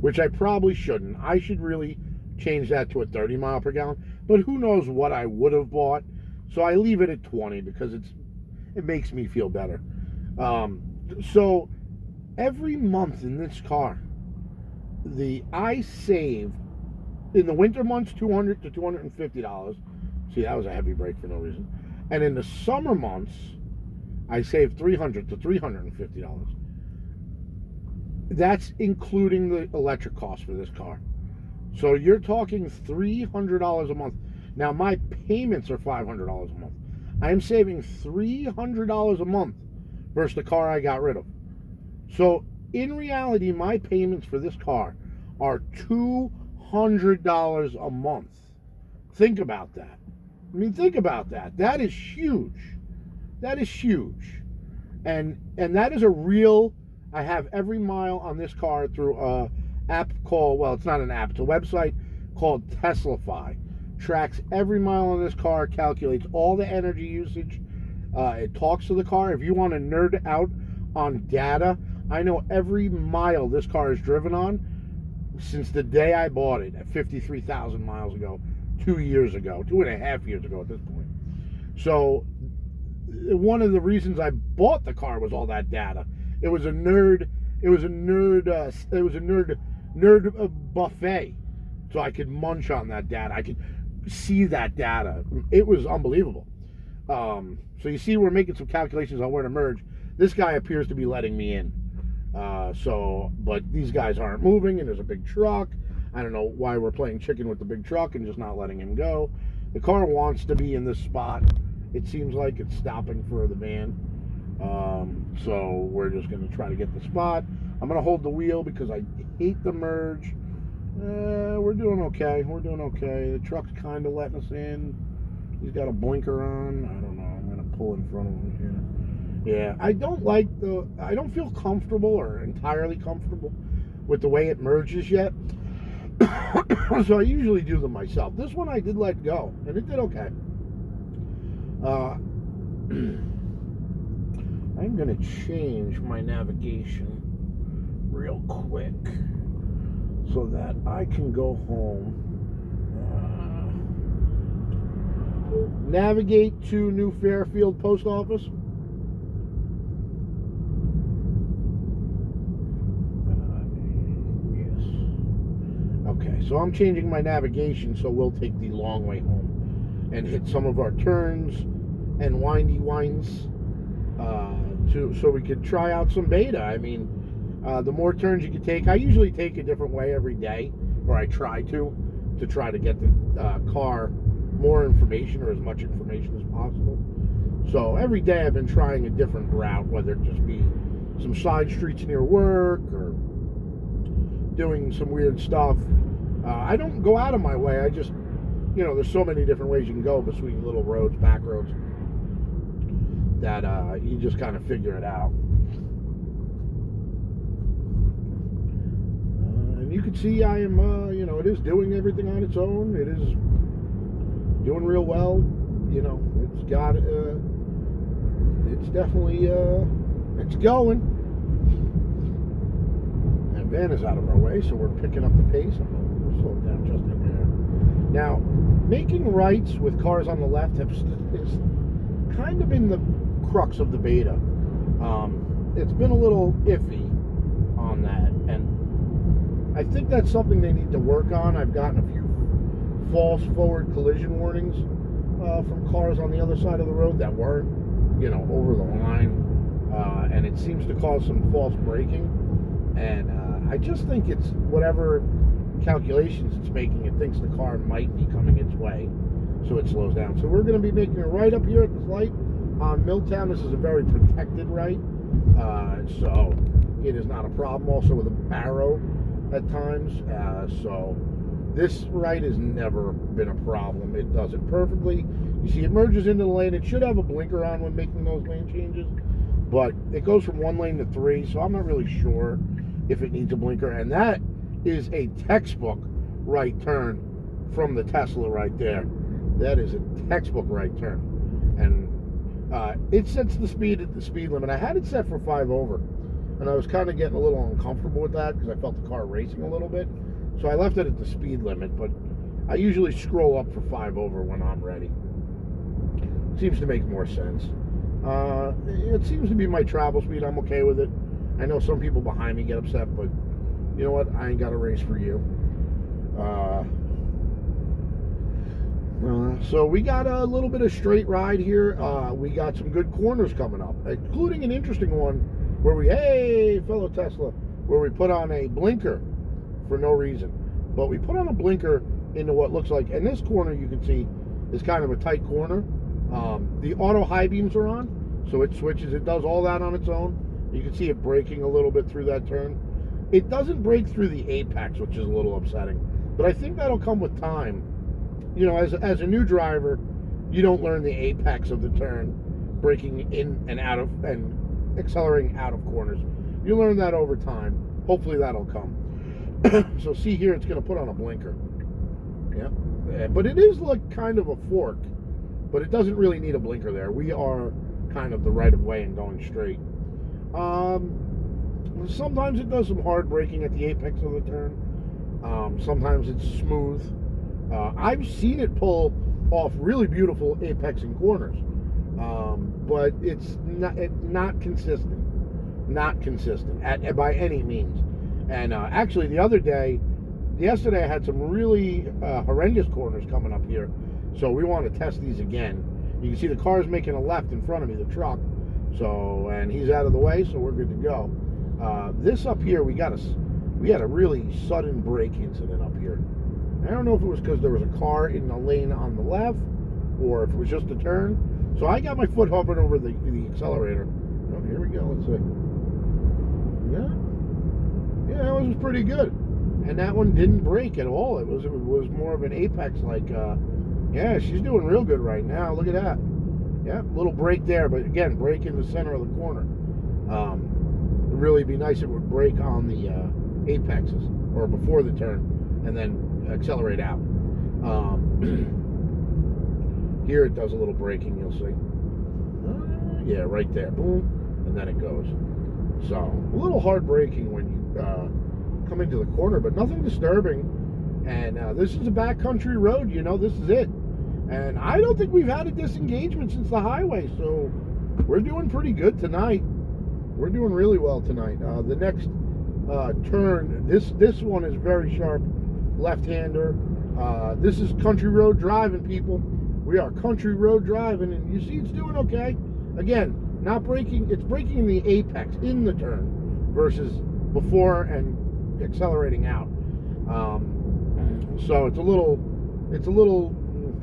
which I probably shouldn't. I should really change that to a 30 mile per gallon. But who knows what I would have bought? So I leave it at 20 because it makes me feel better. So every month in this car, I save in the winter months $200 to $250. See, that was a heavy break for no reason. And in the summer months, I save $300 to $350. That's including the electric cost for this car. So you're talking $300 a month. Now my payments are $500 a month. I am saving $300 a month versus the car I got rid of. So in reality, my payments for this car are $200 a month. Think about that. I mean, think about that. That is huge. That is huge. And that is a real, I have every mile on this car through a app called, well, it's not an app, it's a website called Teslafy. Tracks every mile on this car, calculates all the energy usage. It talks to the car. If you want to nerd out on data, I know every mile this car is driven on since the day I bought it at 53,000 miles ago, 2 years ago, 2.5 years ago at this point. So one of the reasons I bought the car was all that data. It was a nerd buffet, so I could munch on that data. I could see that data. It was unbelievable. So you see, we're making some calculations on where to merge. This guy appears to be letting me in. But these guys aren't moving, and there's a big truck. I don't know why we're playing chicken with the big truck and just not letting him go. The car wants to be in this spot. It seems like it's stopping for the van. So we're just going to try to get the spot. I'm going to hold the wheel because I hate the merge. We're doing okay. The truck's kind of letting us in. He's got a blinker on. I don't know. I'm going to pull in front of him here. Yeah, I don't feel comfortable or entirely comfortable with the way it merges yet. So I usually do them myself. This one I did let go, and it did okay. I'm going to change my navigation real quick so that I can go home. Navigate to New Fairfield Post Office. Yes. Okay, so I'm changing my navigation so we'll take the long way home and hit some of our turns and windy winds so we could try out some beta. I mean, the more turns you can take, I usually take a different way every day, or I try to get the car more information or as much information as possible. So every day I've been trying a different route, whether it just be some side streets near work or doing some weird stuff. I don't go out of my way. I just, there's so many different ways you can go between little roads, back roads, that you just kind of figure it out. And you can see I am, it is doing everything on its own. It is doing real well. It's got, it's definitely, it's going. And van is out of our way, so we're picking up the pace. I'm going to slow it down just in there. Now, making rights with cars on the left is kind of been the crux of the beta. It's been a little iffy on that, and I think that's something they need to work on. I've gotten a few false forward collision warnings from cars on the other side of the road that weren't, over the line, and it seems to cause some false braking. And I just think it's whatever calculations it's making. It thinks the car might be coming its way, so it slows down. So we're going to be making a right up here at this light on Milltown. This is a very protected right, so it is not a problem. Also with a barrow at times, so this right has never been a problem. It does it perfectly. You see, it merges into the lane. It should have a blinker on when making those lane changes, but it goes from 1 lane to 3, so I'm not really sure if it needs a blinker. And that is a textbook right turn from the Tesla right there. That is a textbook right turn. And it sets the speed at the speed limit. I had it set for 5 over. and I was kind of getting a little uncomfortable with that because I felt the car racing a little bit. So I left it at the speed limit, but I usually scroll up for 5 over when I'm ready. Seems to make more sense. It seems to be my travel speed. I'm okay with it. I know some people behind me get upset, but you know what? I ain't got a race for you. So we got a little bit of straight ride here. We got some good corners coming up, including an interesting one where hey, fellow Tesla, where we put on a blinker for no reason. But we put on a blinker into what looks like, and this corner you can see is kind of a tight corner. The auto high beams are on, so it switches. It does all that on its own. You can see it braking a little bit through that turn. It doesn't brake through the apex, which is a little upsetting. But I think that'll come with time. You know, as a new driver, you don't learn the apex of the turn, braking in and out of, and accelerating out of corners. You learn that over time. Hopefully that'll come. So see here, it's going to put on a blinker. Yeah. But it is like kind of a fork, but it doesn't really need a blinker there. We are kind of the right of way and going straight. Sometimes it does some hard braking at the apex of the turn. Sometimes it's smooth. I've seen it pull off really beautiful apexing corners, but it's not consistent. Not consistent by any means. And actually, yesterday I had some really horrendous corners coming up here, so we want to test these again. You can see the car's making a left in front of me, the truck. So, and he's out of the way, so we're good to go. This up here, we had a really sudden brake incident up here. I don't know if it was because there was a car in the lane on the left, or if it was just a turn. So I got my foot hovering over the accelerator. Oh, here we go. Let's see. Yeah, that was pretty good. And that one didn't brake at all. It was more of an apex, like, yeah, she's doing real good right now. Look at that. Yeah, little brake there, but again, brake in the center of the corner. It'd really be nice if it would brake on the apexes, or before the turn, and then accelerate out. Here it does a little braking, you'll see. Yeah, right there. Boom, and then it goes. So, a little hard braking when you come into the corner, but nothing disturbing. And this is a backcountry road, you know, this is it. And I don't think we've had a disengagement since the highway, so we're doing pretty good tonight. We're doing really well tonight. The next turn, this one is very sharp, left-hander. This is country road driving, people. We are country road driving, and you see it's doing okay. Again, not braking, it's braking in the apex, in the turn, versus before and accelerating out. So it's a little,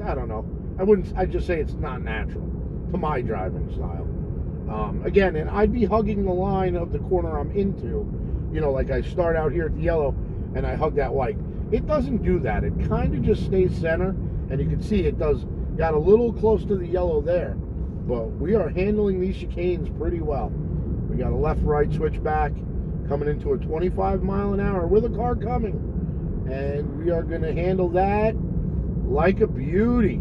I don't know. I'd just say it's not natural to my driving style. Again, and I'd be hugging the line of the corner I'm into. You know, like I start out here at the yellow and I hug that white. It doesn't do that. It kind of just stays center, and you can see it got a little close to the yellow there. But we are handling these chicanes pretty well. We got a left-right switch back coming into a 25 mile an hour with a car coming. And we are going to handle that like a beauty.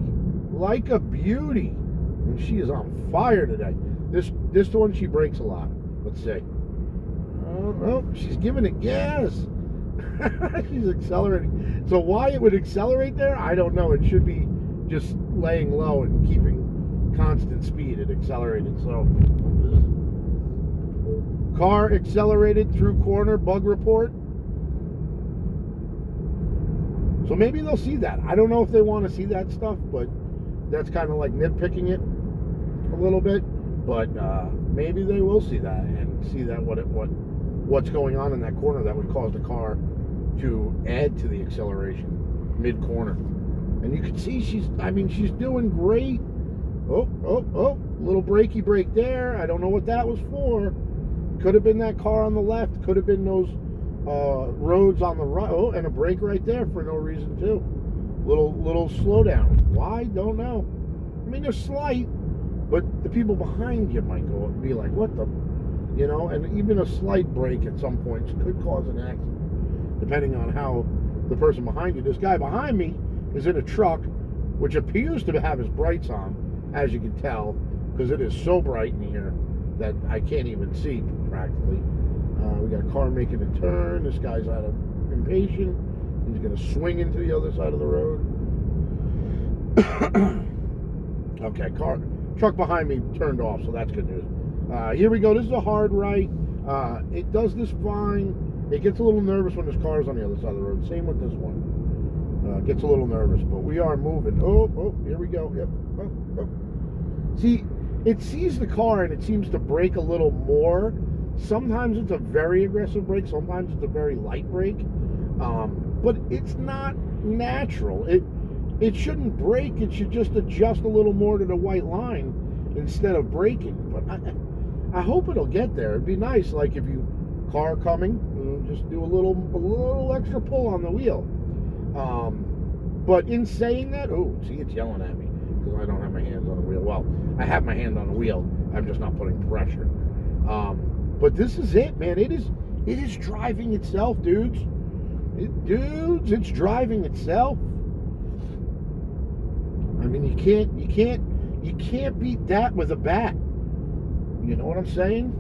Like a beauty. And she is on fire today. This one, she brakes a lot. Let's see. Oh, she's giving it gas. She's accelerating. So why it would accelerate there, I don't know. It should be just laying low and keeping constant speed. It accelerated. So car accelerated through corner, bug report. So maybe they'll see that. I don't know if they want to see that stuff, but that's kind of like nitpicking it a little bit. But maybe they will see that and see that what's going on in that corner that would cause the car to add to the acceleration mid-corner. And you can see she's doing great. Oh, little brakey brake there. I don't know what that was for. Could have been that car on the left. Could have been those roads on the right. Oh, and a brake right there for no reason too. Little slowdown. Why? Don't know. I mean, they're slight, but the people behind you might go and be like, what the, you know, and even a slight brake at some points could cause an accident, depending on how the person behind you. This guy behind me is in a truck, which appears to have his brights on, as you can tell, because it is so bright in here that I can't even see practically. We got a car making a turn. This guy's out of impatient. He's going to swing into the other side of the road. Okay, truck behind me turned off, so that's good news. Here we go. This is a hard right. It does this fine. It gets a little nervous when there's cars on the other side of the road. Same with this one. Gets a little nervous, but we are moving. Oh, here we go. Yep. Oh. See, it sees the car and it seems to brake a little more. Sometimes it's a very aggressive brake. Sometimes it's a very light brake. But it's not natural. It shouldn't brake. It should just adjust a little more to the white line instead of braking. But I hope it'll get there. It'd be nice, like if you car coming, just do a little extra pull on the wheel. But in saying that, see, it's yelling at me because I don't have my hands on the wheel. Well, I have my hand on the wheel. I'm just not putting pressure. But this is it, man. It is driving itself, dudes. It's driving itself. I mean, you can't beat that with a bat. You know what I'm saying?